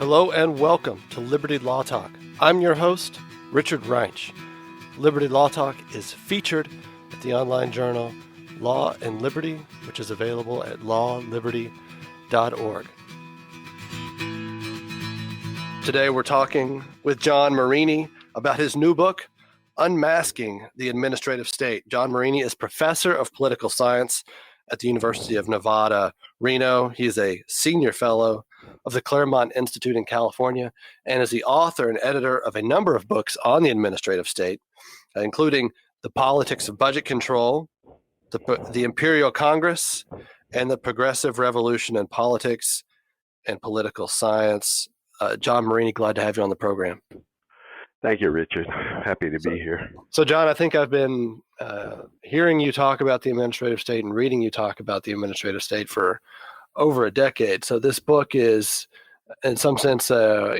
Hello and welcome to Liberty Law Talk. I'm your host, Richard Reinsch. Liberty Law Talk is featured at the online journal Law and Liberty, which is available at lawliberty.org. Today we're talking with John Marini about his new book, Unmasking the Administrative State. John Marini is professor of political science at the University of Nevada, Reno. He's a senior fellow of the Claremont Institute in California and is the author and editor of a number of books on the administrative state, including The Politics of Budget Control, the Imperial Congress, and the Progressive Revolution in Politics and Political Science. John Marini, glad to have you on the program. Thank you, Richard. Happy to be here. So, John, I think I've been hearing you talk about the administrative state and reading you talk about the administrative state for over a decade. So this book is, in some sense, a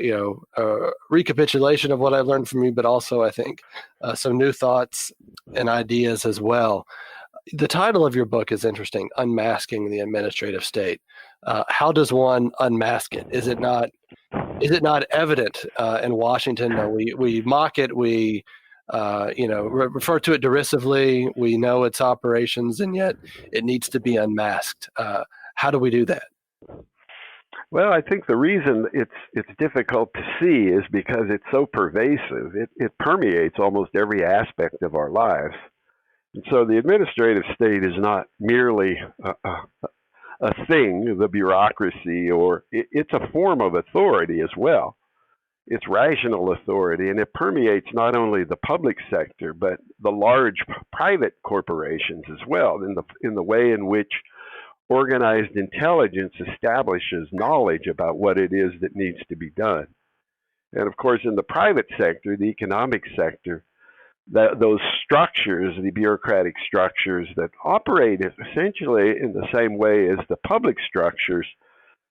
recapitulation of what I learned from you, but also, I think, some new thoughts and ideas as well. The title of your book is interesting, Unmasking the Administrative State. How does one unmask it? Is it not evident in Washington? We mock it, we refer to it derisively, we know its operations, and yet it needs to be unmasked. How do we do that? Well, I think the reason it's difficult to see is because it's so pervasive. It permeates almost every aspect of our lives. And so the administrative state is not merely a thing, the bureaucracy, or it's a form of authority as well. It's rational authority, and it permeates not only the public sector, but the large private corporations as well, in the way in which organized intelligence establishes knowledge about what it is that needs to be done. And of course, in the private sector, the economic sector, those structures, the bureaucratic structures that operate essentially in the same way as the public structures,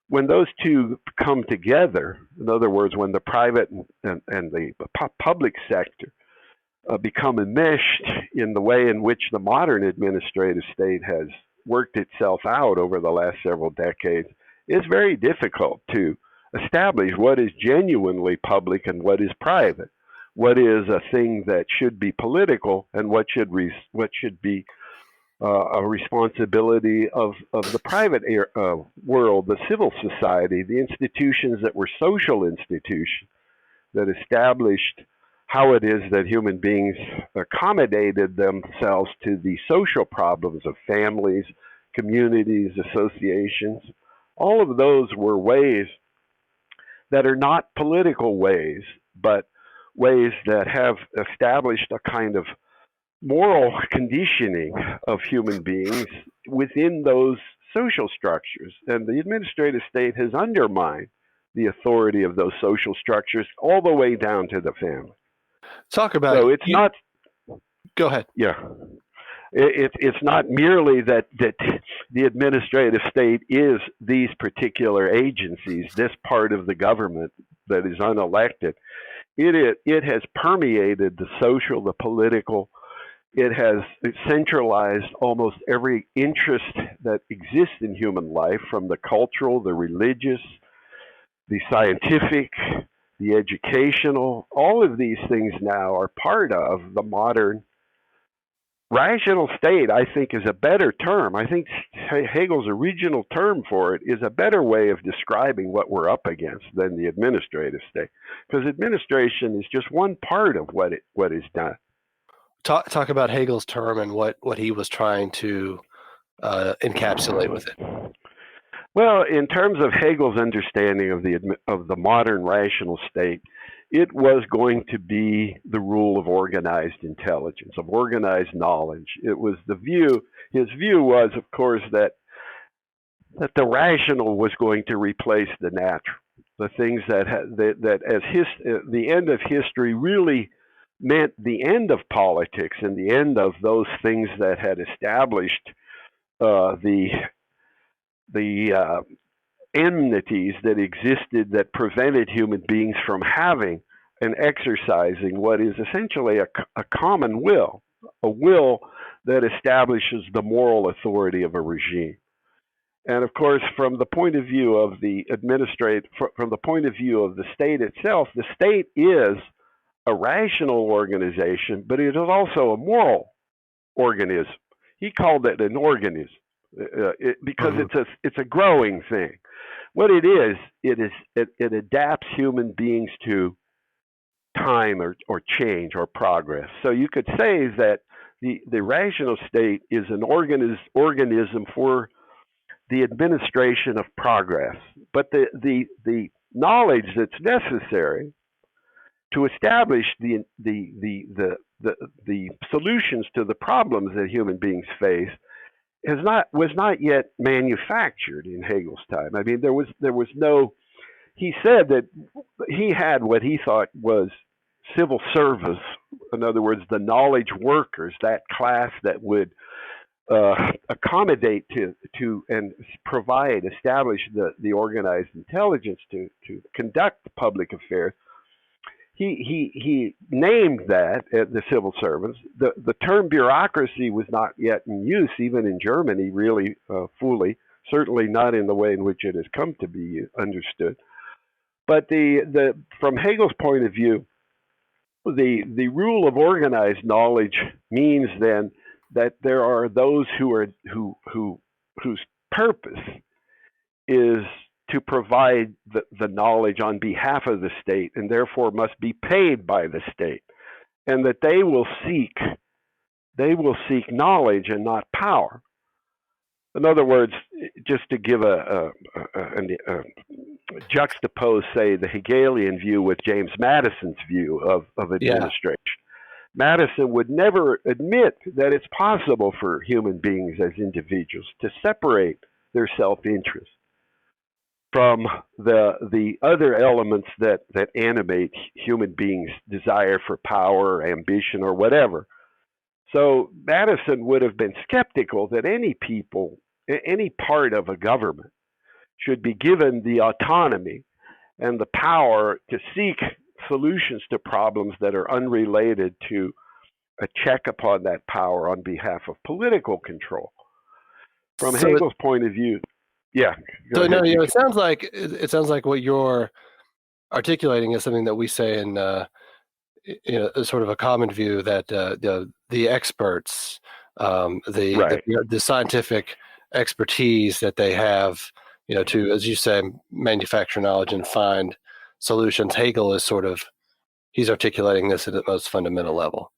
when those two come together, in other words, when the private and the public sector become enmeshed in the way in which the modern administrative state has worked itself out over the last several decades, it's very difficult to establish what is genuinely public and what is private, what is a thing that should be political and what should be a responsibility of the private world, the civil society, the institutions that were social institutions that established how it is that human beings accommodated themselves to the social problems of families, communities, associations. All of those were ways that are not political ways, but ways that have established a kind of moral conditioning of human beings within those social structures. And the administrative state has undermined the authority of those social structures all the way down to the family. Talk about so it's not. Go ahead. Yeah, it's not merely that the administrative state is these particular agencies, this part of the government that is unelected. It has permeated the social, the political. It has centralized almost every interest that exists in human life, from the cultural, the religious, the scientific, the educational. All of these things now are part of the modern rational state. I think is a better term. I think Hegel's original term for it is a better way of describing what we're up against than the administrative state, because administration is just one part of what is done. Talk about Hegel's term and what he was trying to encapsulate with it. Well, in terms of Hegel's understanding of the modern rational state, it was going to be the rule of organized intelligence, of organized knowledge. It was his view was, of course, that the rational was going to replace the natural. The things that the end of history really meant the end of politics and the end of those things that had established the enmities that existed that prevented human beings from having and exercising what is essentially a common will, a will that establishes the moral authority of a regime. And of course, from the point of view of the from the point of view of the state itself, the state is a rational organization, but it is also a moral organism. He called it an organism because it's a growing thing. What it is, it adapts human beings to time or change or progress. So you could say that the rational state is an organism for the administration of progress. But the knowledge that's necessary to establish the solutions to the problems that human beings face was not yet manufactured in Hegel's time. I mean, there was no. He said that he had what he thought was civil service, in other words, the knowledge workers, that class that would accommodate to and establish the organized intelligence to conduct public affairs. He named that the civil servants. The term bureaucracy was not yet in use, even in Germany, really fully. Certainly not in the way in which it has come to be understood. But from Hegel's point of view, the rule of organized knowledge means then that there are those whose purpose is to provide the knowledge on behalf of the state, and therefore must be paid by the state, and that they will seek knowledge and not power. In other words, just to give a juxtapose, say, the Hegelian view with James Madison's view of administration. Madison would never admit that it's possible for human beings as individuals to separate their self-interest from the other elements that animate human beings' desire for power, ambition, or whatever. So Madison would have been skeptical that any part of a government should be given the autonomy and the power to seek solutions to problems that are unrelated to a check upon that power on behalf of political control. From Hegel's point of view, So no, it sounds like what you're articulating is something that we say in sort of a common view that the experts, the scientific expertise that they have, to, as you say, manufacture knowledge and find solutions. Hegel is he's articulating this at the most fundamental level.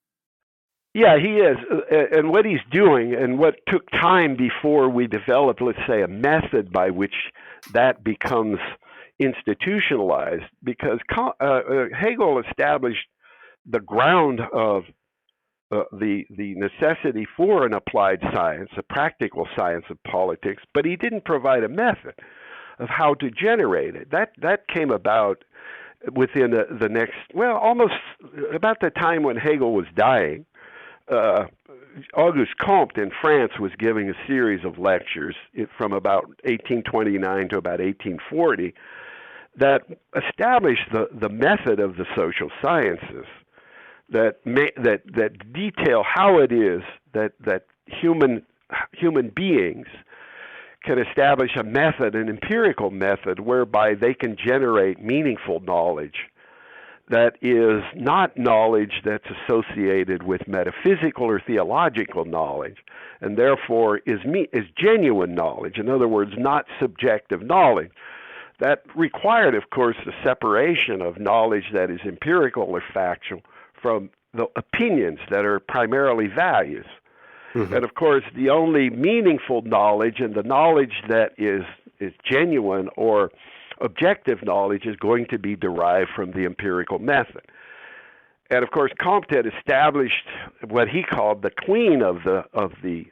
Yeah, he is. And what he's doing, and what took time before we developed, let's say, a method by which that becomes institutionalized, because Hegel established the ground of the necessity for an applied science, a practical science of politics, but he didn't provide a method of how to generate it. That came about within the next, almost about the time when Hegel was dying. Auguste Comte in France was giving a series of lectures from about 1829 to about 1840 that established the method of the social sciences, that detail how it is that human beings can establish a method, an empirical method, whereby they can generate meaningful knowledge that is not knowledge that's associated with metaphysical or theological knowledge, and therefore is genuine knowledge. In other words, not subjective knowledge. That required, of course, the separation of knowledge that is empirical or factual from the opinions that are primarily values. Mm-hmm. And of course, the only meaningful knowledge and the knowledge that is genuine or objective knowledge is going to be derived from the empirical method. And of course, Comte had established what he called the queen of the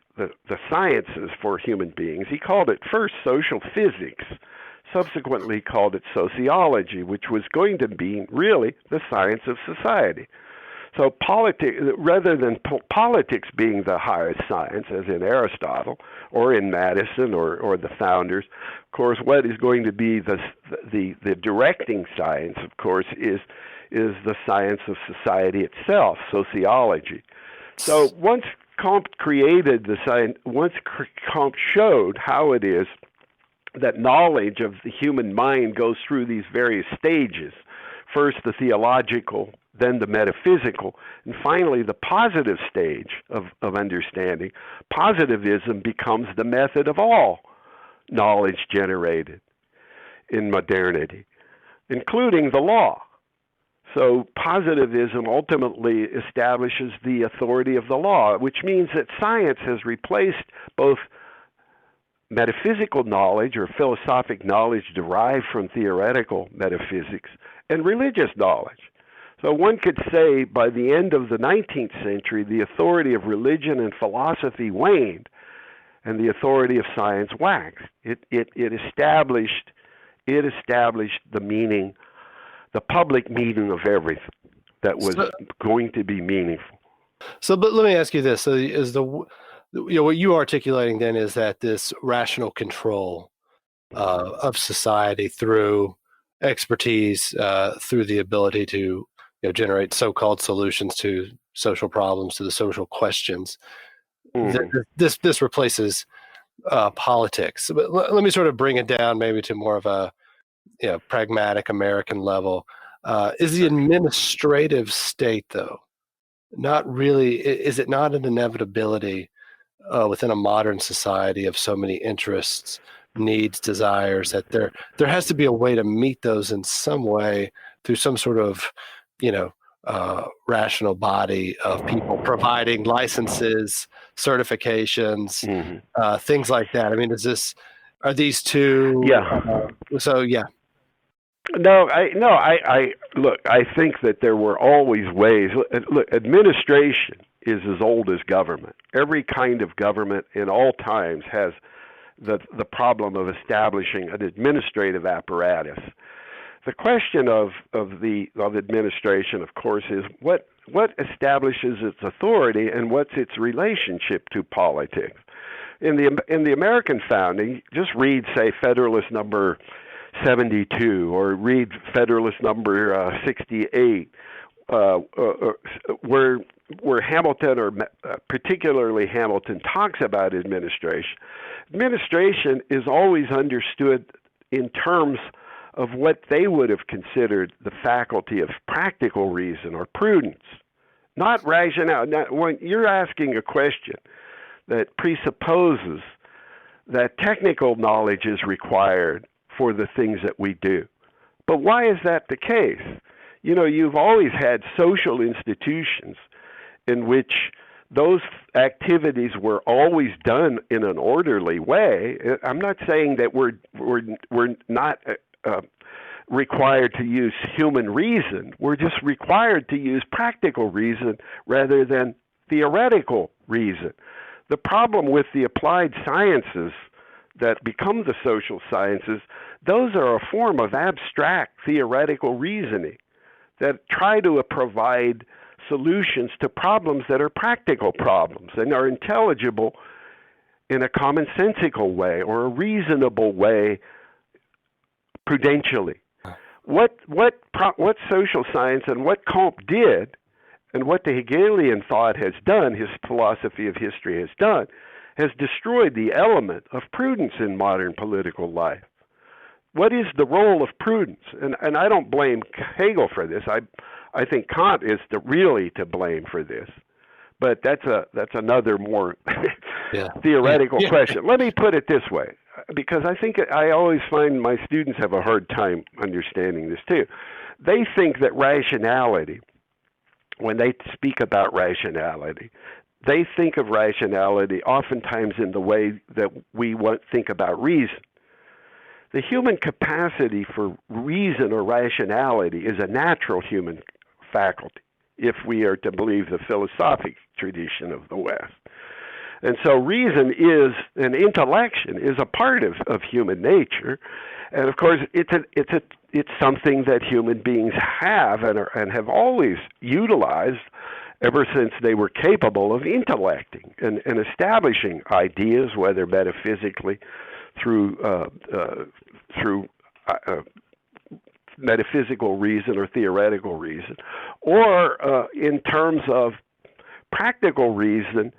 sciences for human beings. He called it first social physics, subsequently called it sociology, which was going to be really the science of society. So rather than politics being the highest science, as in Aristotle or in Madison or the founders, of course, what is going to be the directing science, of course, is the science of society itself, sociology. So once Comte created the science, once Comte showed how it is that knowledge of the human mind goes through these various stages. First, the theological, then the metaphysical, and finally, the positive stage of understanding. Positivism becomes the method of all knowledge generated in modernity, including the law. So positivism ultimately establishes the authority of the law, which means that science has replaced both metaphysical knowledge or philosophic knowledge derived from theoretical metaphysics and religious knowledge. So one could say by the end of the 19th century, the authority of religion and philosophy waned and the authority of science waxed. It established the meaning, the public meaning of everything that was going to be meaningful. So, but let me ask you this: so, is what you are articulating then is that this rational control of society through expertise, through the ability to generate so-called solutions to social problems, to the social questions, this replaces politics. But let me sort of bring it down maybe to more of a pragmatic American level. Is the administrative state, though, not really? Is it not an inevitability within a modern society of so many interests, needs, desires, that there has to be a way to meet those in some way through some sort of rational body of people providing licenses, certifications, things like that? I mean, are these two? Yeah. No, look, I think that there were always ways. Look, administration is as old as government. Every kind of government in all times has the problem of establishing an administrative apparatus. The question of administration, of course, is what establishes its authority and what's its relationship to politics. In the American founding, just read, say, Federalist Number 72 or read Federalist Number 68, where Hamilton, or particularly Hamilton, talks about administration. Administration is always understood in terms of what they would have considered the faculty of practical reason or prudence, not rationale. Now, when you're asking a question that presupposes that technical knowledge is required for the things that we do. But why is that the case? You've always had social institutions in which those activities were always done in an orderly way. I'm not saying that we're not required to use human reason. We're just required to use practical reason rather than theoretical reason. The problem with the applied sciences that become the social sciences, those are a form of abstract theoretical reasoning that try to provide solutions to problems that are practical problems and are intelligible in a commonsensical way or a reasonable way prudentially. What social science and what Comte did and what the Hegelian thought has done, his philosophy of history has done, has destroyed the element of prudence in modern political life. What is the role of prudence? And I don't blame Hegel for this. I think Kant is really to blame for this. But that's another more theoretical question. Let me put it this way, because I think I always find my students have a hard time understanding this too. They think that rationality, when they speak about rationality, they think of rationality oftentimes in the way that we think about reason. The human capacity for reason or rationality is a natural human faculty, if we are to believe the philosophic tradition of the West. And so reason and intellection is a part of human nature. And of course, it's something that human beings have and have always utilized ever since they were capable of intellecting and establishing ideas, whether metaphysically through metaphysical reason or theoretical reason, or in terms of practical reason,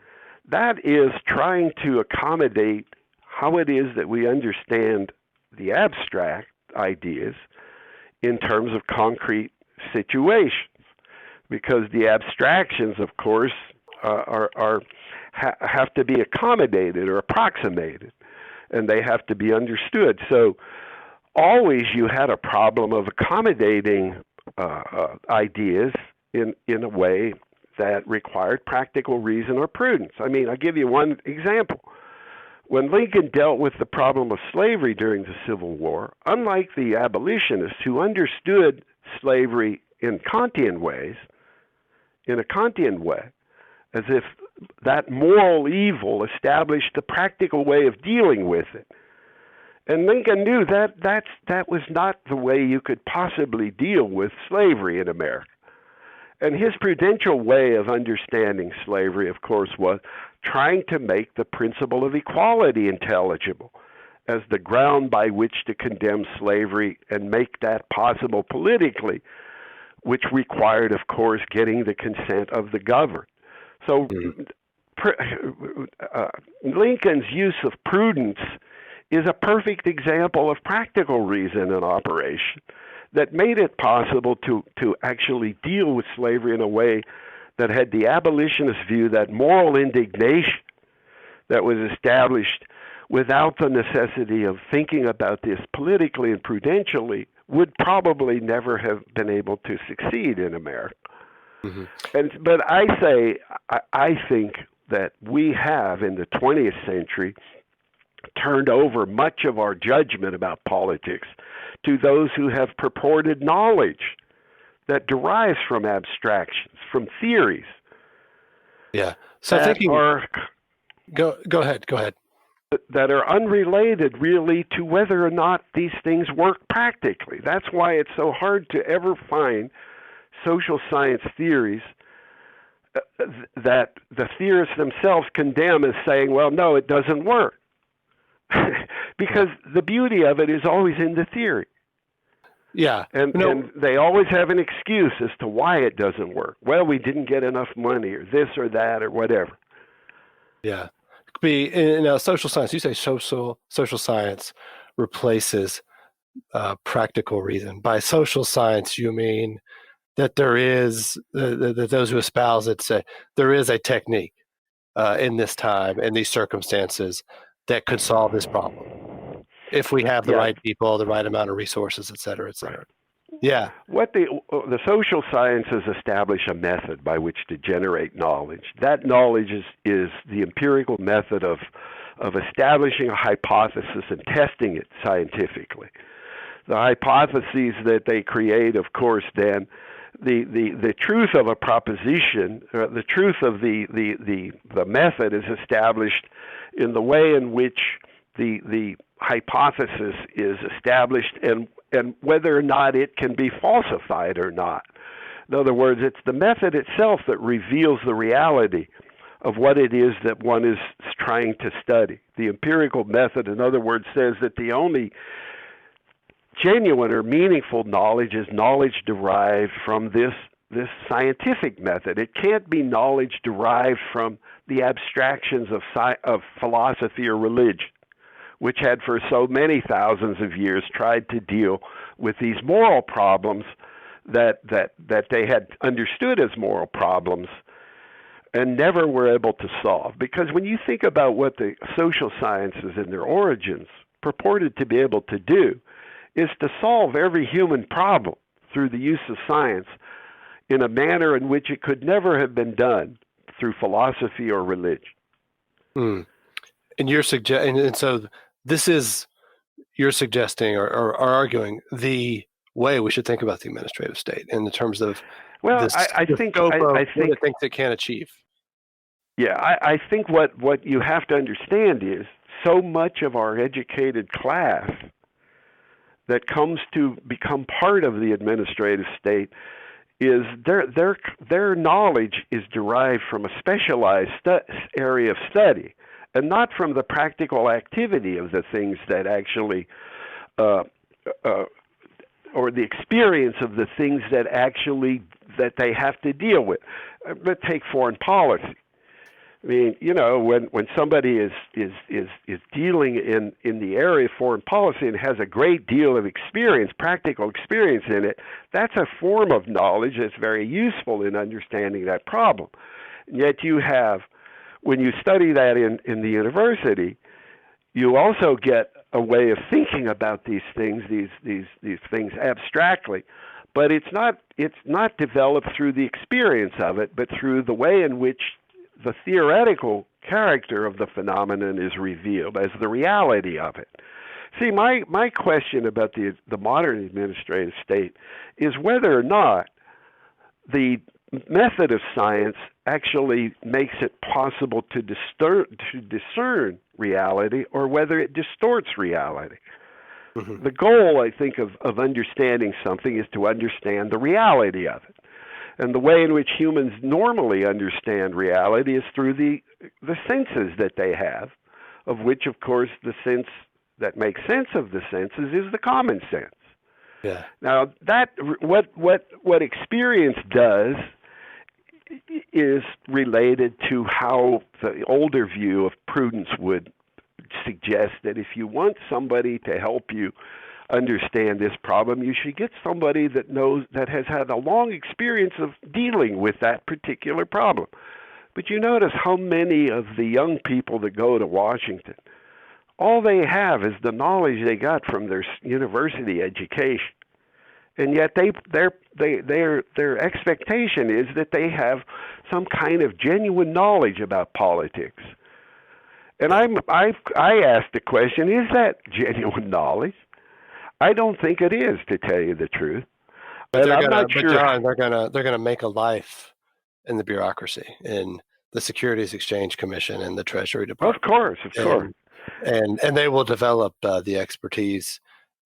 that is trying to accommodate how it is that we understand the abstract ideas in terms of concrete situations, because the abstractions, of course, have to be accommodated or approximated, and they have to be understood. So always you had a problem of accommodating ideas in a way that required practical reason or prudence. I mean, I'll give you one example. When Lincoln dealt with the problem of slavery during the Civil War, unlike the abolitionists who understood slavery in a Kantian way, as if that moral evil established the practical way of dealing with it. And Lincoln knew that was not the way you could possibly deal with slavery in America. And his prudential way of understanding slavery, of course, was trying to make the principle of equality intelligible as the ground by which to condemn slavery and make that possible politically, which required, of course, getting the consent of the governed. So Lincoln's use of prudence is a perfect example of practical reason in operation that made it possible to actually deal with slavery in a way that had the abolitionist view that moral indignation that was established without the necessity of thinking about this politically and prudentially would probably never have been able to succeed in America. Mm-hmm. But I think that we have in the 20th century turned over much of our judgment about politics to those who have purported knowledge that derives from abstractions, from theories. Yeah. So thinking go ahead. That are unrelated really to whether or not these things work practically. That's why it's so hard to ever find social science theories that the theorists themselves condemn as saying, well, no, it doesn't work. Because the beauty of it is always in the theory. Yeah. And they always have an excuse as to why it doesn't work. Well, we didn't get enough money or this or that or whatever. Yeah. Be in social science, you say social science replaces practical reason. By social science, you mean that there is, that those who espouse it say there is a technique in this time, in these circumstances, that could solve this problem if we have the right people, the right amount of resources, et cetera, et cetera. Right. Yeah. What the social sciences establish a method by which to generate knowledge. That knowledge is the empirical method of establishing a hypothesis and testing it scientifically. The hypotheses that they create, of course, then the truth of a proposition, the truth of the method is established in the way in which the hypothesis is established and whether or not it can be falsified or not. In other words, it's the method itself that reveals the reality of what it is that one is trying to study. The empirical method, in other words, says that the only genuine or meaningful knowledge is knowledge derived from this scientific method. It can't be knowledge derived from the abstractions of philosophy or religion, which had for so many thousands of years tried to deal with these moral problems that they had understood as moral problems and never were able to solve. Because when you think about what the social sciences in their origins purported to be able to do, is to solve every human problem through the use of science in a manner in which it could never have been done through philosophy or religion. Mm. And so this is, you're suggesting or arguing the way we should think about the administrative state in the terms of I think what it thinks it can achieve. Yeah, I think what you have to understand is so much of our educated class that comes to become part of the administrative state is their knowledge is derived from a specialized area of study and not from the practical activity of the things that actually or the experience of the things that they have to deal with. Let's take foreign policy. I mean, when somebody is dealing in the area of foreign policy and has a great deal of experience, practical experience in it, that's a form of knowledge that's very useful in understanding that problem. And yet when you study that in the university, you also get a way of thinking about these things abstractly. But it's not developed through the experience of it, but through the way in which the theoretical character of the phenomenon is revealed as the reality of it. See, my question about the modern administrative state is whether or not the method of science actually makes it possible to discern reality, or whether it distorts reality. Mm-hmm. The goal, I think, of understanding something is to understand the reality of it. And the way in which humans normally understand reality is through the senses that they have, of which, of course, the sense that makes sense of the senses is the common sense. Yeah. Now, what experience does is related to how the older view of prudence would suggest that if you want somebody to help you understand this problem, you should get somebody that has had a long experience of dealing with that particular problem. But you notice how many of the young people that go to Washington, all they have is the knowledge they got from their university education. And yet their expectation is that they have some kind of genuine knowledge about politics. And I asked the question, is that genuine knowledge? I don't think it is, to tell you the truth. But John, they're gonna make a life in the bureaucracy, in the Securities Exchange Commission and the Treasury Department. Of course. And they will develop the expertise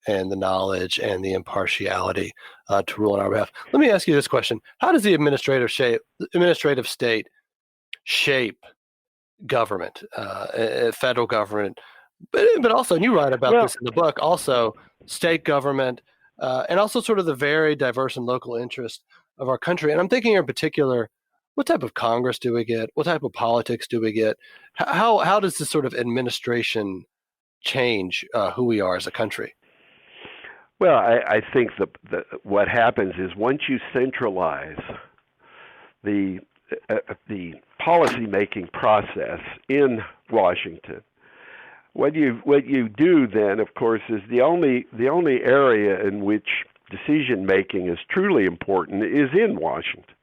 and the knowledge and the impartiality to rule on our behalf. Let me ask you this question: how does the administrative state shape government, federal government, but also, and you write about this in the book, also state government, and also sort of the very diverse and local interests of our country? And I'm thinking in particular, what type of Congress do we get? What type of politics do we get? How does this sort of administration change who we are as a country? Well, I think what happens is once you centralize the policy-making process in Washington, what you do then, of course, is the only area in which decision-making is truly important is in Washington.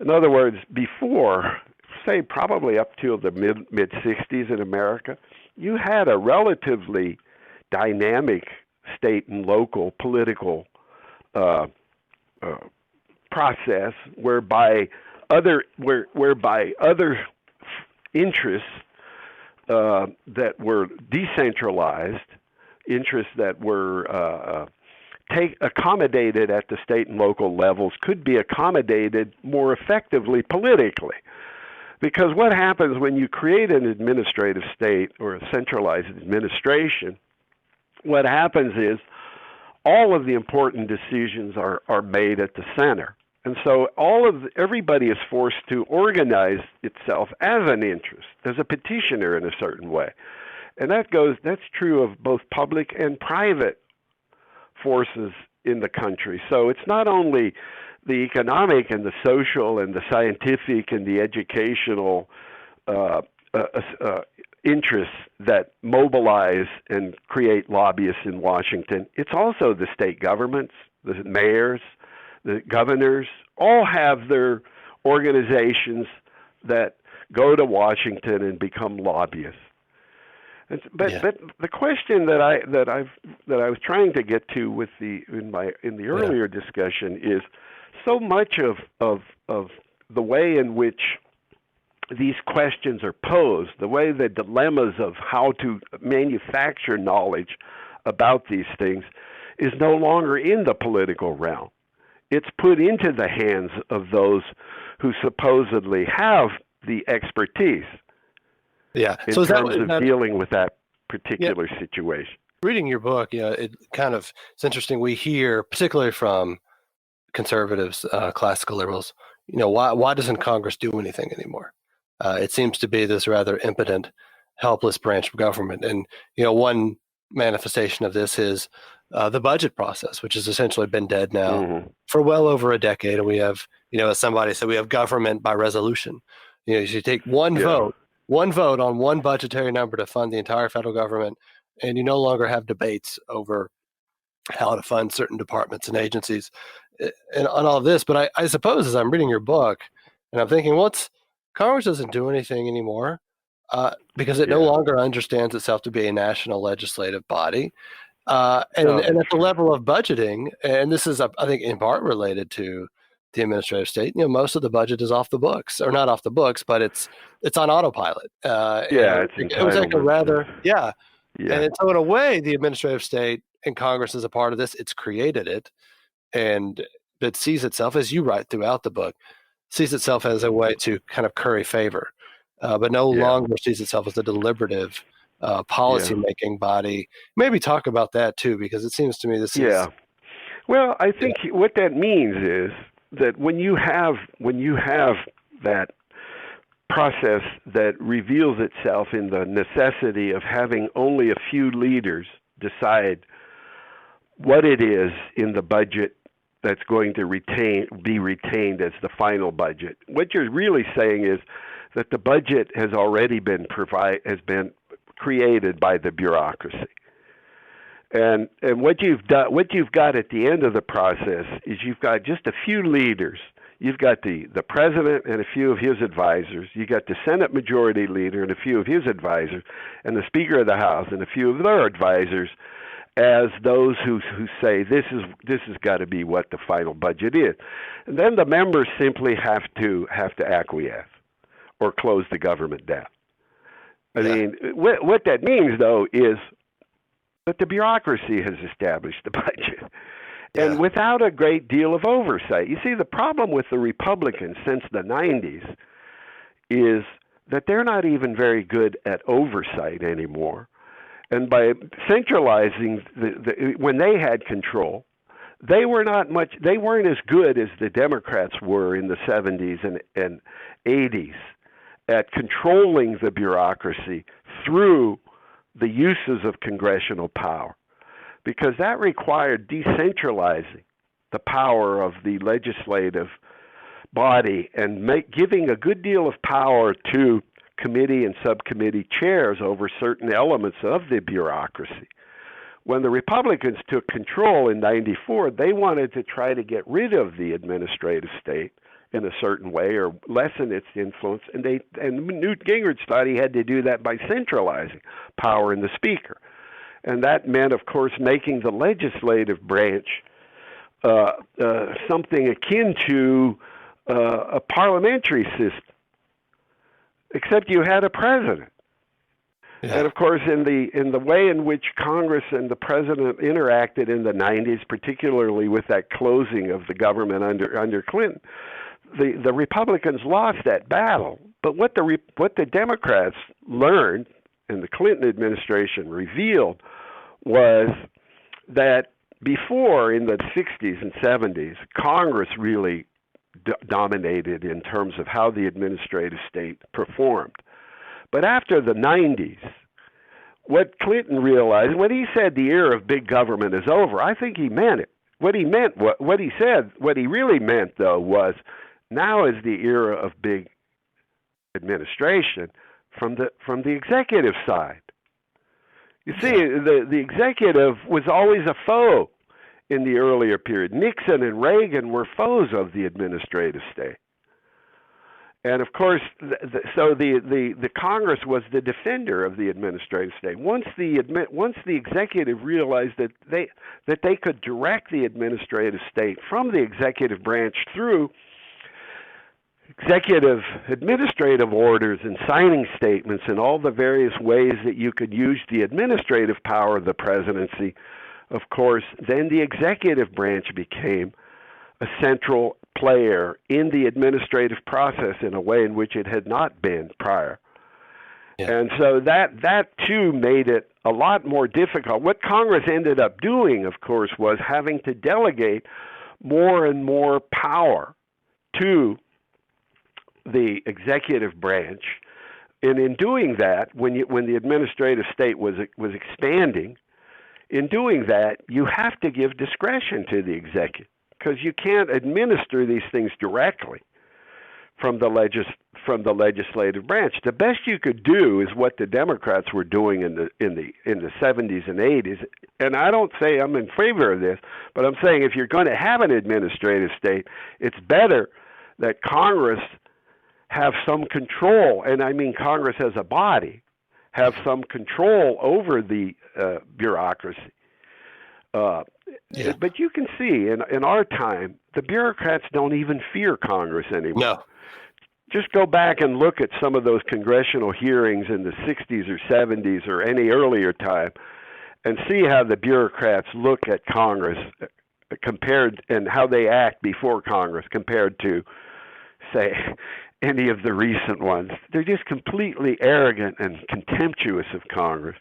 In other words, before, say, probably up till the mid-60s in America, you had a relatively dynamic state and local political process whereby other interests that were decentralized, interests that were accommodated at the state and local levels, could be accommodated more effectively politically. Because what happens when you create an administrative state or a centralized administration, what happens is all of the important decisions are made at the center. And so everybody is forced to organize itself as an interest, as a petitioner in a certain way. And that's true of both public and private forces in the country. So it's not only the economic and the social and the scientific and the educational interests that mobilize and create lobbyists in Washington. It's also the state governments, the mayors, the governors, all have their organizations that go to Washington and become lobbyists. But the question that I was trying to get to in the earlier discussion is so much of the way in which these questions are posed, the way the dilemmas of how to manufacture knowledge about these things is no longer in the political realm. It's put into the hands of those who supposedly have the expertise in terms of dealing with that particular situation. Reading your book, it's interesting. We hear, particularly from conservatives, classical liberals, why doesn't Congress do anything anymore? It seems to be this rather impotent, helpless branch of government. And one manifestation of this is the budget process, which has essentially been dead now for well over a decade. And we have, as somebody said, we have government by resolution. You take one vote on one budgetary number to fund the entire federal government, and you no longer have debates over how to fund certain departments and agencies and on all of this. But I suppose as I'm reading your book and I'm thinking, Congress doesn't do anything anymore because it no longer understands itself to be a national legislative body. And at the level of budgeting, and this is, I think, in part related to the administrative state, most of the budget is off the books, or not off the books, but it's on autopilot. It was like a rather, And so in a way, the administrative state and Congress is a part of this. It's created it, and it sees itself, as you write throughout the book, sees itself as a way to kind of curry favor, but no longer sees itself as a deliberative policy-making body. Maybe talk about that too, because it seems to me this is... Well, I think what that means is that when you have that process that reveals itself in the necessity of having only a few leaders decide what it is in the budget that's going to be retained as the final budget, what you're really saying is that the budget has already been created by the bureaucracy. And what you've got at the end of the process is you've got just a few leaders. You've got the president and a few of his advisors. You got the Senate Majority Leader and a few of his advisors, and the Speaker of the House and a few of their advisors, as those who say this has got to be what the final budget is. And then the members simply have to acquiesce or close the government down. I mean, what that means, though, is that the bureaucracy has established the budget. And without a great deal of oversight. You see, the problem with the Republicans since the 90s is that they're not even very good at oversight anymore. And by centralizing, when they had control, they weren't as good as the Democrats were in the 70s and 80s at controlling the bureaucracy through the uses of congressional power, because that required decentralizing the power of the legislative body and giving a good deal of power to committee and subcommittee chairs over certain elements of the bureaucracy. When the Republicans took control in '94, they wanted to try to get rid of the administrative state in a certain way or lessen its influence, and Newt Gingrich thought he had to do that by centralizing power in the Speaker. And that meant, of course, making the legislative branch something akin to a parliamentary system, except you had a president. And of course, in the way in which Congress and the president interacted in the 90s, particularly with that closing of the government under Clinton, the Republicans lost that battle. But what the Democrats learned, and the Clinton administration revealed, was that before, in the 60s and 70s, Congress really dominated in terms of how the administrative state performed. But after the 90s, what Clinton realized, when he said the era of big government is over, I think he meant it. What he really meant, though, was now is the era of big administration from the executive side. You see, the executive was always a foe in the earlier period. Nixon and Reagan were foes of the administrative state. And of course, so the Congress was the defender of the administrative state. Once the executive realized that they could direct the administrative state from the executive branch through executive administrative orders and signing statements and all the various ways that you could use the administrative power of the presidency, of course, then the executive branch became a central player in the administrative process in a way in which it had not been prior. And so that too made it a lot more difficult. What Congress ended up doing, of course, was having to delegate more and more power to the executive branch. And in doing that, when the administrative state was expanding, in doing that, you have to give discretion to the executive because you can't administer these things directly from the legislative branch. The best you could do is what the Democrats were doing in the 70s and 80s. And I don't say I'm in favor of this, but I'm saying if you're going to have an administrative state, it's better that Congress have some control, and I mean Congress as a body, have some control over the bureaucracy. But you can see in our time, the bureaucrats don't even fear Congress anymore. No. Just go back and look at some of those congressional hearings in the 60s or 70s or any earlier time and see how the bureaucrats look at Congress compared and how they act before Congress compared to, say, any of the recent ones. They're just completely arrogant and contemptuous of Congress.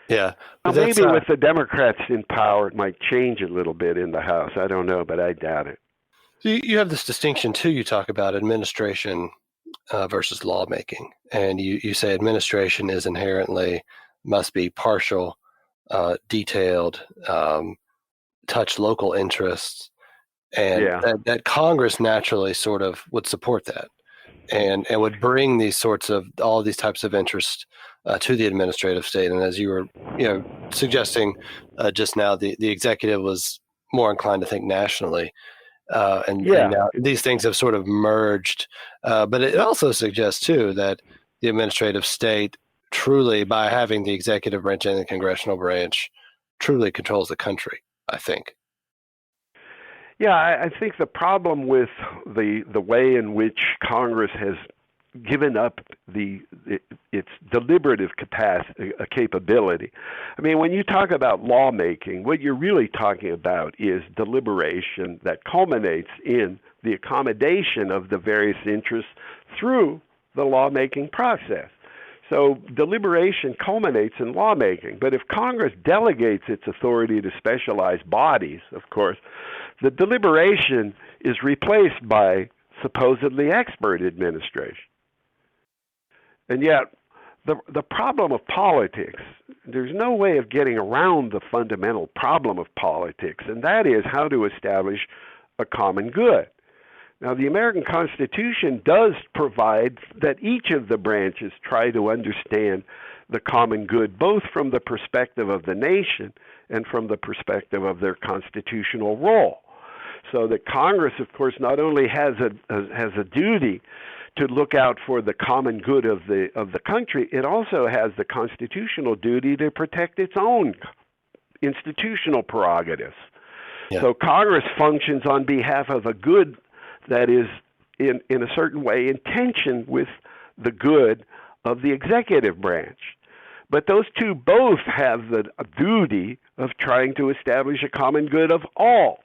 Yeah. Well, maybe with the Democrats in power, it might change a little bit in the House. I don't know, but I doubt it. So you have this distinction, too. You talk about administration versus lawmaking. And you say administration is inherently must be partial, detailed, touch local interests, and that Congress naturally sort of would support that. And would bring these sorts of all these types of interests to the administrative state. And as you were, suggesting just now, the executive was more inclined to think nationally, and now these things have sort of merged. But it also suggests too that the administrative state truly, by having the executive branch and the congressional branch, truly controls the country, I think. Yeah, I think the problem with the way in which Congress has given up its deliberative capability. I mean, when you talk about lawmaking, what you're really talking about is deliberation that culminates in the accommodation of the various interests through the lawmaking process. So deliberation culminates in lawmaking. But if Congress delegates its authority to specialized bodies, of course, the deliberation is replaced by supposedly expert administration. And yet, the problem of politics, there's no way of getting around the fundamental problem of politics, and that is how to establish a common good. Now, the American Constitution does provide that each of the branches try to understand the common good, both from the perspective of the nation and from the perspective of their constitutional role. So that Congress, of course, not only has a duty to look out for the common good of the country, it also has the constitutional duty to protect its own institutional prerogatives. Yeah. So Congress functions on behalf of a good that is in a certain way in tension with the good of the executive branch. But those two both have the duty of trying to establish a common good of all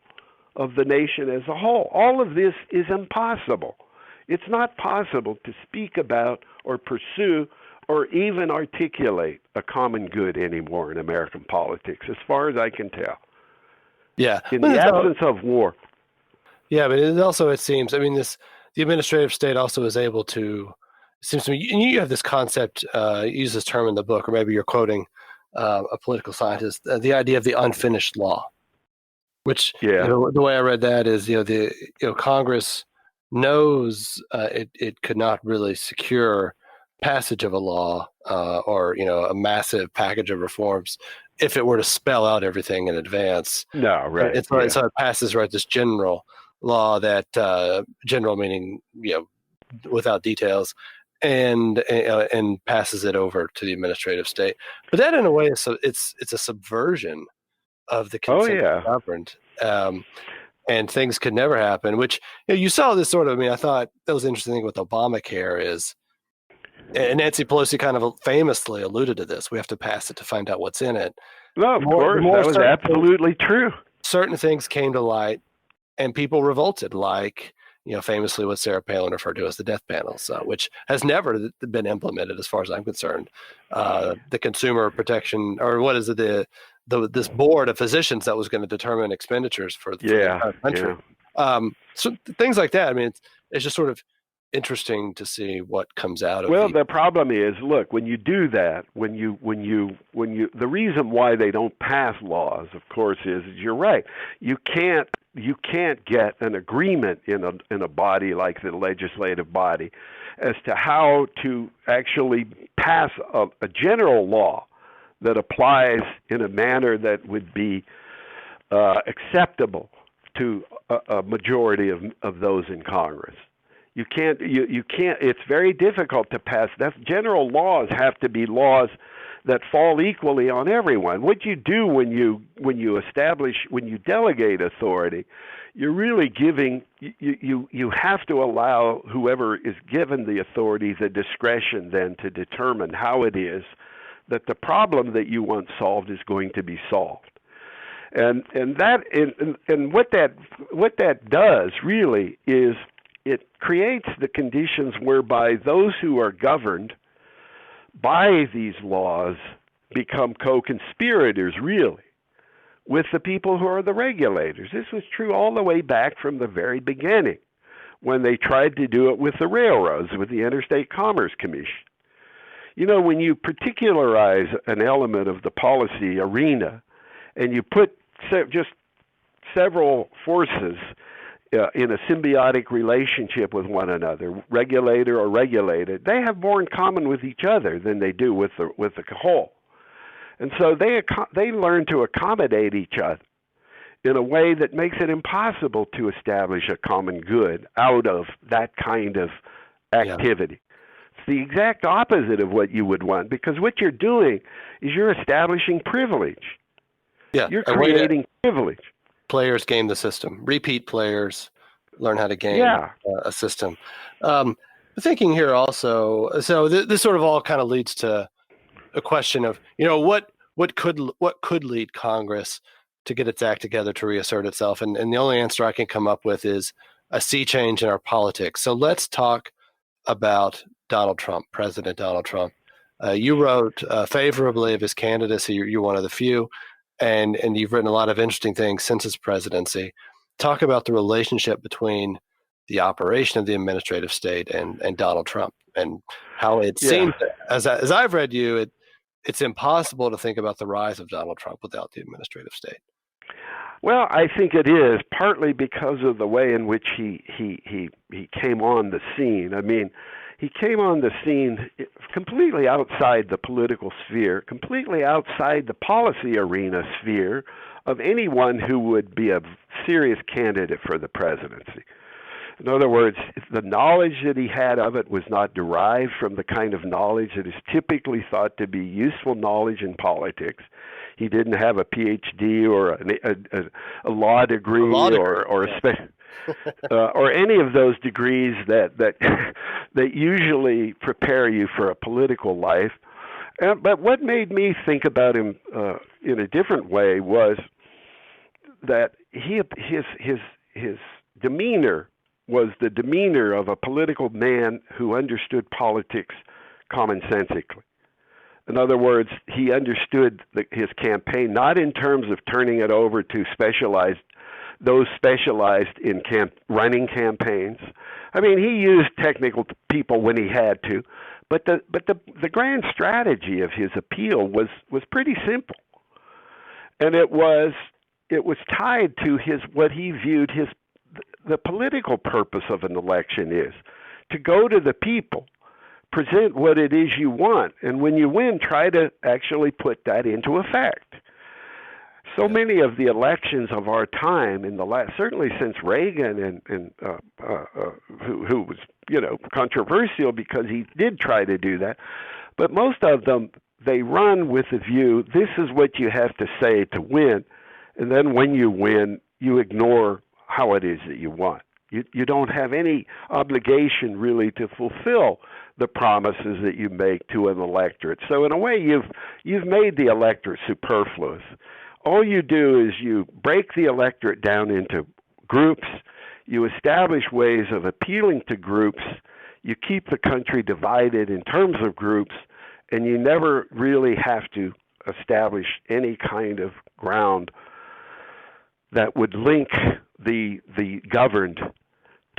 of the nation as a whole. All of this is impossible. It's not possible to speak about or pursue or even articulate a common good anymore in American politics, as far as I can tell. Yeah. In the absence of war. Yeah, but it seems, I mean, the administrative state also is able to, it seems to me, and you have this concept, you use this term in the book, or maybe you're quoting a political scientist, the idea of the unfinished law, which, the way I read that is, Congress knows it could not really secure passage of a law or a massive package of reforms if it were to spell out everything in advance. No, right. So it passes this general law that general meaning without details, and passes it over to the administrative state. But that in a way it's a subversion of the consent governed. And things could never happen, which you saw this sort of, I thought that was the interesting thing with Obamacare is, and Nancy Pelosi kind of famously alluded to this, we have to pass it to find out what's in it. No, of course, that was absolutely true. Certain things came to light and people revolted, like, famously what Sarah Palin referred to as the death panels, which has never been implemented as far as I'm concerned. The consumer protection, or what is it, this board of physicians that was going to determine expenditures for the country. Yeah. So things like that. It's just sort of, interesting to see what comes out of Well, the. the problem is, look, when you do that, the reason why they don't pass laws, of course, is you're right. You can't get an agreement in a body like the legislative body as to how to actually pass a general law that applies in a manner that would be acceptable to a majority of those in Congress. You can't. It's very difficult to pass. That general laws have to be laws that fall equally on everyone. What you do when you delegate authority, you're really giving. You have to allow whoever is given the authority the discretion then to determine how it is that the problem that you want solved is going to be solved. And what that does really is it creates the conditions whereby those who are governed by these laws become co-conspirators, really, with the people who are the regulators. This was true all the way back from the very beginning, when they tried to do it with the railroads, with the Interstate Commerce Commission. You know, when you particularize an element of the policy arena and you put just several forces in a symbiotic relationship with one another, regulator or regulated, they have more in common with each other than they do with the whole. And so they learn to accommodate each other in a way that makes it impossible to establish a common good out of that kind of activity. Yeah. It's the exact opposite of what you would want, because what you're doing is you're establishing privilege. Yeah, you're creating privilege. Players game the system. Repeat players learn how to game a system. Thinking here also, so this sort of all kind of leads to a question of, what could lead Congress to get its act together to reassert itself, and the only answer I can come up with is a sea change in our politics. So let's talk about Donald Trump, President Donald Trump. You wrote favorably of his candidacy. You're one of the few. And you've written a lot of interesting things since his presidency. Talk about the relationship between the operation of the administrative state and Donald Trump, and how it seems, as I've read you, it's impossible to think about the rise of Donald Trump without the administrative state. Well, I think it is, partly because of the way in which he came on the scene. I mean, he came on the scene completely outside the political sphere, completely outside the policy arena sphere of anyone who would be a serious candidate for the presidency. In other words, the knowledge that he had of it was not derived from the kind of knowledge that is typically thought to be useful knowledge in politics. He didn't have a PhD or a law degree or any of those degrees that usually prepare you for a political life. But what made me think about him in a different way was that his demeanor was the demeanor of a political man who understood politics commonsensically. In other words, he understood his campaign not in terms of turning it over to those specialized in running campaigns. I mean, he used technical people when he had to, but the grand strategy of his appeal was pretty simple, and it was tied to what he viewed the political purpose of an election is to go to the people, present what it is you want, and when you win, try to actually put that into effect. So many of the elections of our time, certainly since Reagan, and who was controversial because he did try to do that, but most of them, they run with the view, this is what you have to say to win, and then when you win, you ignore how it is that you want. You don't have any obligation really to fulfill the promises that you make to an electorate. So in a way, you've made the electorate superfluous. All you do is you break the electorate down into groups, you establish ways of appealing to groups, you keep the country divided in terms of groups, and you never really have to establish any kind of ground that would link the governed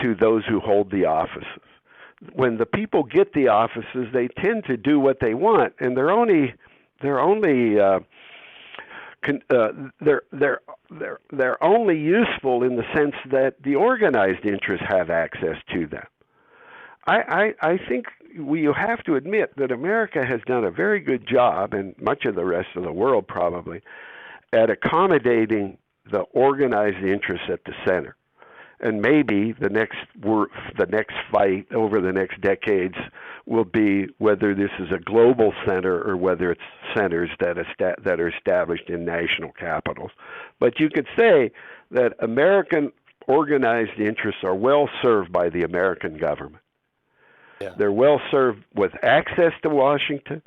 to those who hold the offices. when the people get the offices, they tend to do what they want, and they're only they're only useful in the sense that the organized interests have access to them. I think you have to admit that America has done a very good job, and much of the rest of the world probably, at accommodating the organized interests at the center. And maybe the next fight over the next decades will be whether this is a global center or whether it's centers that are established in national capitals. But you could say that American organized interests are well served by the American government. Yeah. They're well served with access to Washington.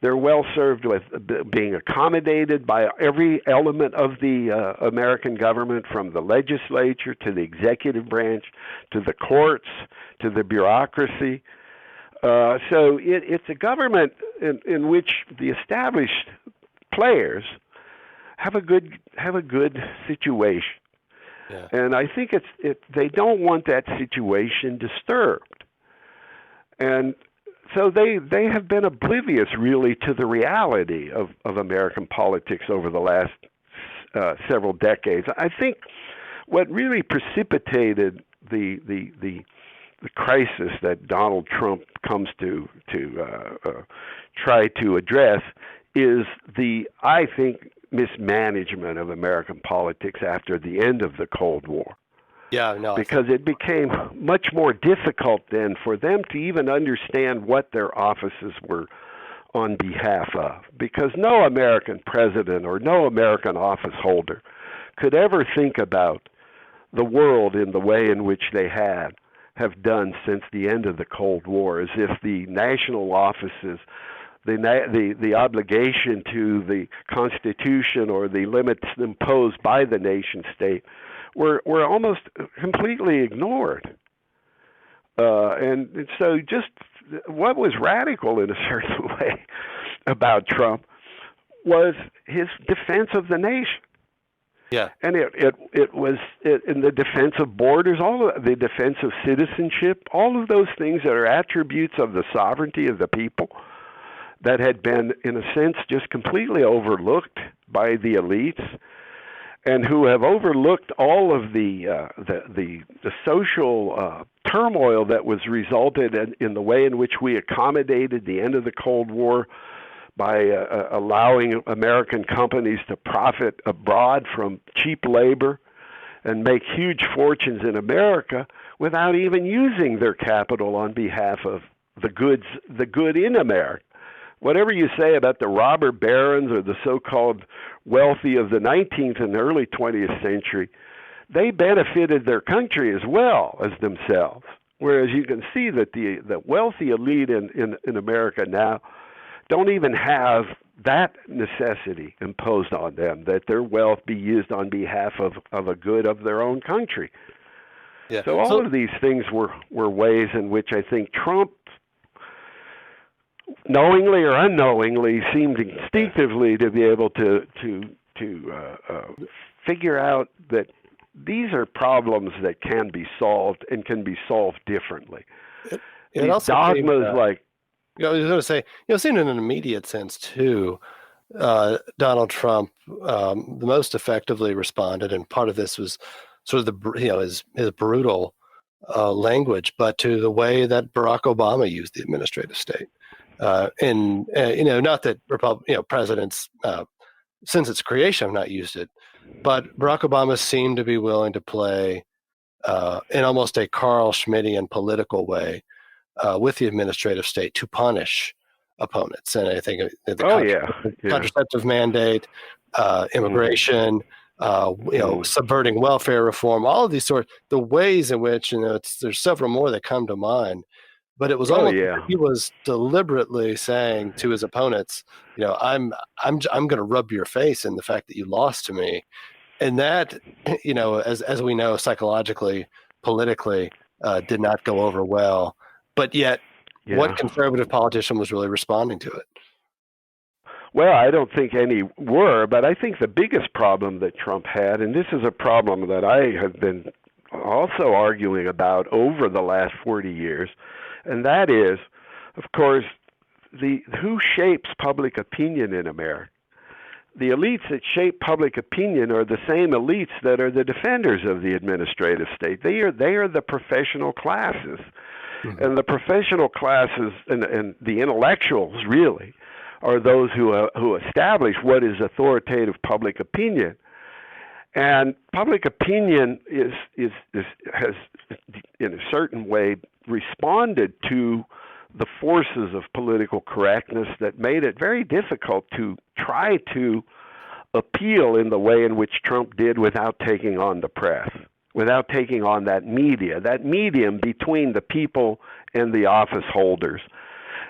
They're well served with being accommodated by every element of the American government, from the legislature to the executive branch to the courts to the bureaucracy. So it's a government in which the established players have a good situation. Yeah. And I think they don't want that situation disturbed. And so they have been oblivious, really, to the reality of American politics over the last several decades. I think what really precipitated the crisis that Donald Trump comes to try to address is I think, mismanagement of American politics after the end of the Cold War. Yeah, no. Because it became much more difficult then for them to even understand what their offices were on behalf of. Because no American president or no American office holder could ever think about the world in the way in which they have done since the end of the Cold War, as if the national offices, the obligation to the Constitution or the limits imposed by the nation state were almost completely ignored. And so just what was radical in a certain way about Trump was his defense of the nation. Yeah. And it was in the defense of borders, all of the defense of citizenship, all of those things that are attributes of the sovereignty of the people that had been, in a sense, just completely overlooked by the elites, and who have overlooked all of the social turmoil that was resulted in the way in which we accommodated the end of the Cold War by allowing American companies to profit abroad from cheap labor and make huge fortunes in America without even using their capital on behalf of the good in America. Whatever you say about the robber barons or the so-called wealthy of the 19th and early 20th century, they benefited their country as well as themselves. Whereas you can see that the wealthy elite in America now don't even have that necessity imposed on them, that their wealth be used on behalf of a good of their own country. Yeah. So all of these things were ways in which I think Trump, knowingly or unknowingly, seemed instinctively to be able to figure out that these are problems that can be solved and can be solved differently. It also dogmas like, I was going to say, seen in an immediate sense too, Donald Trump the most effectively responded, and part of this was sort of his brutal language, but to the way that Barack Obama used the administrative state. Not that presidents since its creation have not used it, but Barack Obama seemed to be willing to play in almost a Carl Schmittian political way with the administrative state to punish opponents. And I think the contraceptive mandate, immigration, subverting welfare reform, all of these the ways in which, there's several more that come to mind. But it was he was deliberately saying to his opponents, I'm going to rub your face in the fact that you lost to me. And that, as we know, psychologically, politically, did not go over well. But yet, what conservative politician was really responding to it? Well, I don't think any were, but I think the biggest problem that Trump had, and this is a problem that I have been also arguing about over the last 40 years, and that is, of course, who shapes public opinion in America. The elites that shape public opinion are the same elites that are the defenders of the administrative state. They are the professional classes. Mm-hmm. And the professional classes and the intellectuals really are those who establish what is authoritative public opinion. And public opinion has in a certain way responded to the forces of political correctness that made it very difficult to try to appeal in the way in which Trump did without taking on the press, without taking on that media, that medium between the people and the office holders.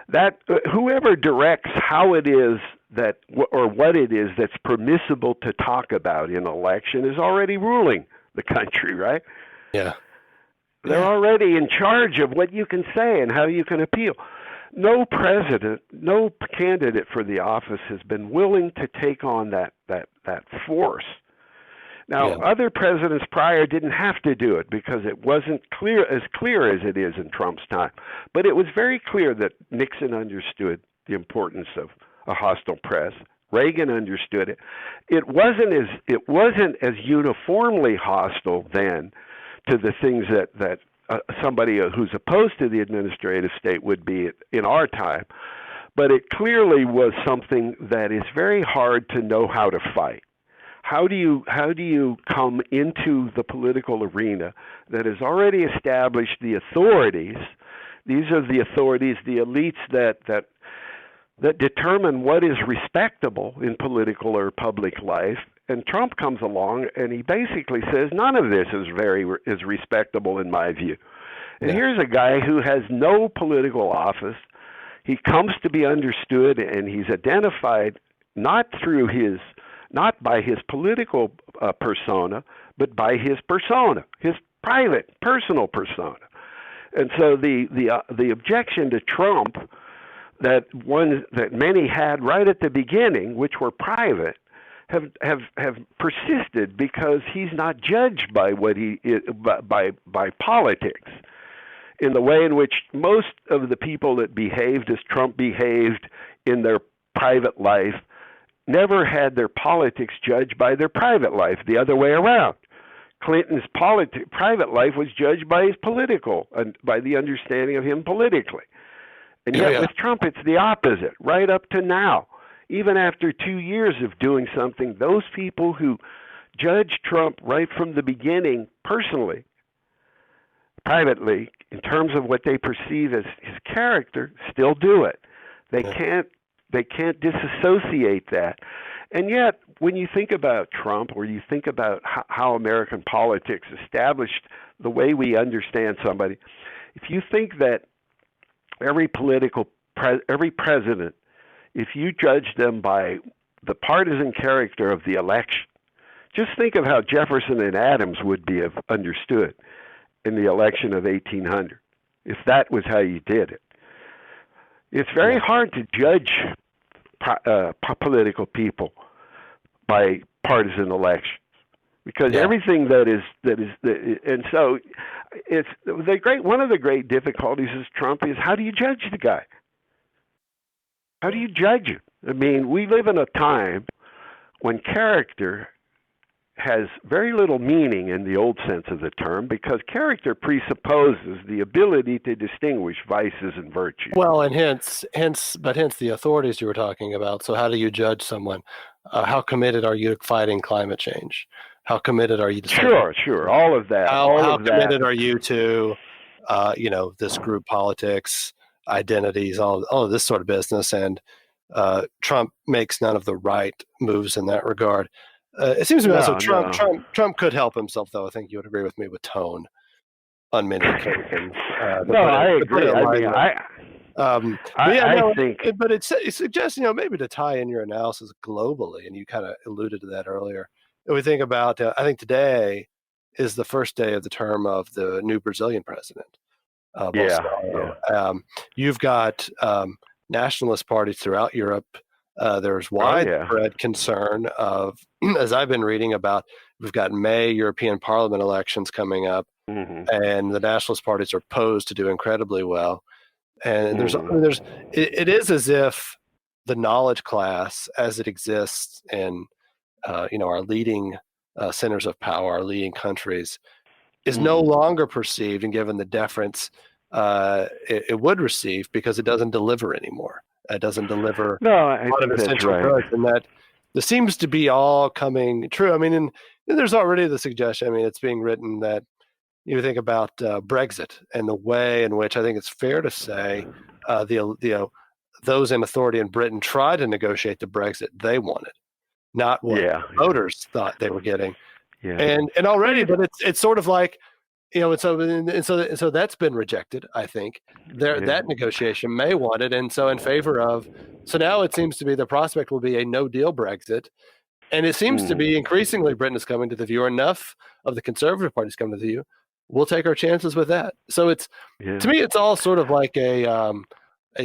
That whoever directs how it is that, or what it is that's permissible to talk about in an election is already ruling the country, right? Yeah. They're already in charge of what you can say and how you can appeal. No president, no candidate for the office has been willing to take on that force. Now, other presidents prior didn't have to do it because it wasn't clear as it is in Trump's time. But it was very clear that Nixon understood the importance of a hostile press. Reagan understood it. It wasn't as uniformly hostile then to the things that somebody who's opposed to the administrative state would be in our time. But it clearly was something that is very hard to know how to fight. How do you come into the political arena that has already established the authorities? These are the authorities, the elites that determine what is respectable in political or public life. And Trump comes along and he basically says none of this is respectable in my view. And here's a guy who has no political office. He comes to be understood, and he's identified not by his political persona, but by his persona, his private, personal persona. And so the objection to Trump that many had right at the beginning, which were private, have persisted because he's not judged by what he is, by politics in the way in which most of the people that behaved as Trump behaved in their private life never had their politics judged by their private life, the other way around. Clinton's private life was judged by his political, and by the understanding of him politically. And yet with Trump, it's the opposite, right up to now. Even after 2 years of doing something, those people who judge Trump right from the beginning personally, privately, in terms of what they perceive as his character, still do it. They can't disassociate that. And yet, when you think about Trump, or you think about how American politics established the way we understand somebody, if you think that every president, if you judge them by the partisan character of the election, just think of how Jefferson and Adams would be understood in the election of 1800, if that was how you did it. It's very hard to judge political people by partisan elections, because everything and so it's one of the great difficulties is Trump is, how do you judge the guy? How do you judge him? I mean, we live in a time when character has very little meaning in the old sense of the term, because character presupposes the ability to distinguish vices and virtues. Well, and hence the authorities you were talking about. So how do you judge someone? How committed are you to fighting climate change? How committed are you to sure, all of that. How committed are you to this group politics, identities, all of this sort of business? And Trump makes none of the right moves in that regard. It seems to me also Trump could help himself, though. I think you would agree with me with tone on many occasions. I agree. I think, but it suggests, maybe to tie in your analysis globally, and you kind of alluded to that earlier. If we think about, I think today is the first day of the term of the new Brazilian president. You've got nationalist parties throughout Europe. There's widespread concern of, as I've been reading about, we've got May European Parliament elections coming up, and the nationalist parties are posed to do incredibly well. And it is as if the knowledge class as it exists in our leading centers of power, our leading countries, is no longer perceived and given the deference it would receive, because it doesn't deliver anymore. It doesn't deliver I a lot of think that's essential right. goods, and that this seems to be all coming true. I mean, and there's already the suggestion. I mean, it's being written that you think about Brexit and the way in which I think it's fair to say those in authority in Britain tried to negotiate the Brexit they wanted, not what voters thought they were getting. Yeah. And already, but it's sort of like, and so that's been rejected. I think that negotiation may want it, and so in favor of. So now it seems to be the prospect will be a no deal Brexit, and it seems to be increasingly Britain is coming to the view, or enough of the Conservative Party is coming to the view, we'll take our chances with that. So it's to me, it's all sort of like a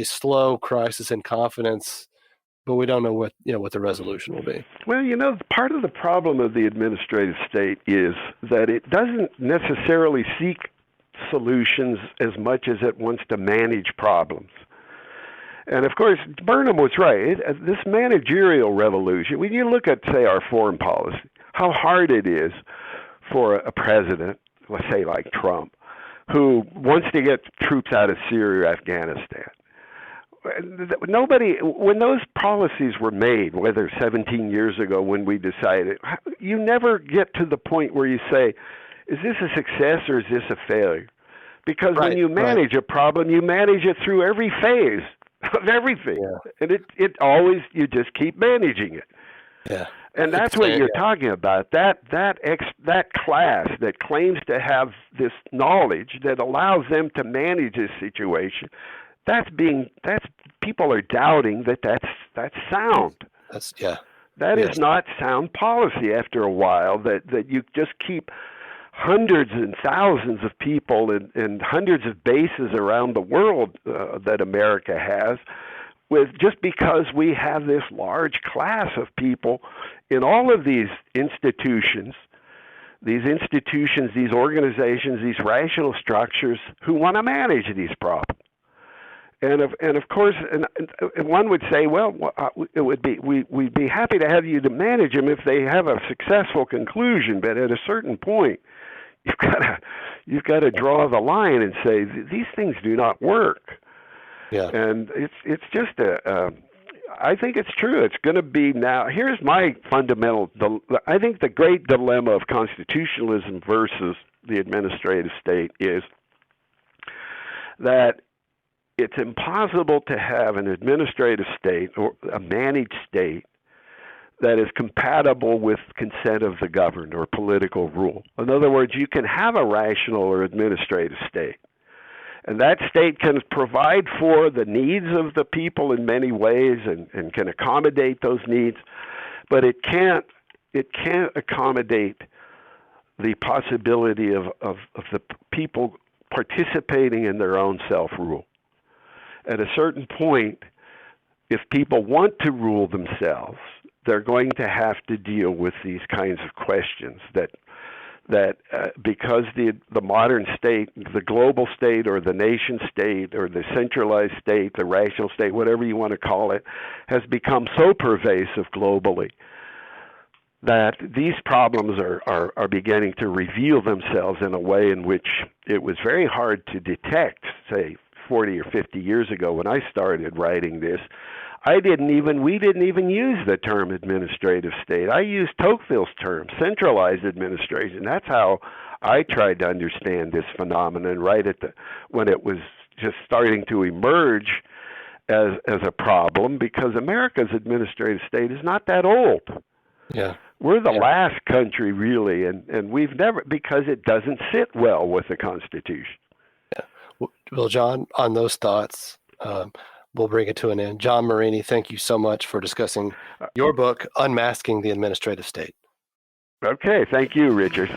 slow crisis in confidence. But we don't know what the resolution will be. Well, part of the problem of the administrative state is that it doesn't necessarily seek solutions as much as it wants to manage problems. And of course, Burnham was right. This managerial revolution, when you look at, say, our foreign policy, how hard it is for a president, let's say like Trump, who wants to get troops out of Syria or Afghanistan. When those policies were made, whether 17 years ago when we decided, you never get to the point where you say, is this a success or is this a failure? Because when you manage a problem, you manage it through every phase of everything. Yeah. And it always, you just keep managing it. Yeah. And that's what you're talking about. That class that claims to have this knowledge that allows them to manage this situation, people are doubting that's sound. That is not sound policy after a while, that you just keep hundreds and thousands of people and hundreds of bases around the world that America has, just because we have this large class of people in all of these institutions, these organizations, these rational structures who want to manage these problems. And of course, and one would say, well, we'd be happy to have you to manage them if they have a successful conclusion. But at a certain point, you've got to draw the line and say these things do not work. Yeah. And it's just I think it's true. It's going to be now. Here's my fundamental. I think the great dilemma of constitutionalism versus the administrative state is that it's impossible to have an administrative state or a managed state that is compatible with consent of the governed or political rule. In other words, you can have a rational or administrative state, and that state can provide for the needs of the people in many ways and can accommodate those needs, but it can't accommodate the possibility of the people participating in their own self-rule. At a certain point, if people want to rule themselves, they're going to have to deal with these kinds of questions that because the modern state, the global state or the nation state or the centralized state, the rational state, whatever you want to call it, has become so pervasive globally that these problems are beginning to reveal themselves in a way in which it was very hard to detect, say, 40 or 50 years ago when I started writing this. We didn't even use the term administrative state. I used Tocqueville's term, centralized administration. That's how I tried to understand this phenomenon when it was just starting to emerge as a problem, because America's administrative state is not that old. Yeah. We're the last country, really, and we've never, because it doesn't sit well with the Constitution. Yeah. Well, John, on those thoughts, we'll bring it to an end. John Marini, thank you so much for discussing your book, Unmasking the Administrative State. Okay, thank you, Richard.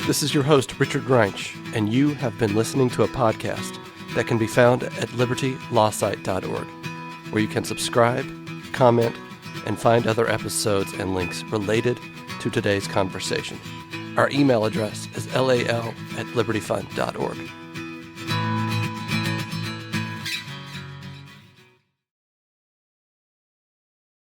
This is your host, Richard Greinch, and you have been listening to a podcast that can be found at libertylawsite.org, where you can subscribe, comment, and find other episodes and links related to today's conversation. Our email address is lal@libertyfund.org.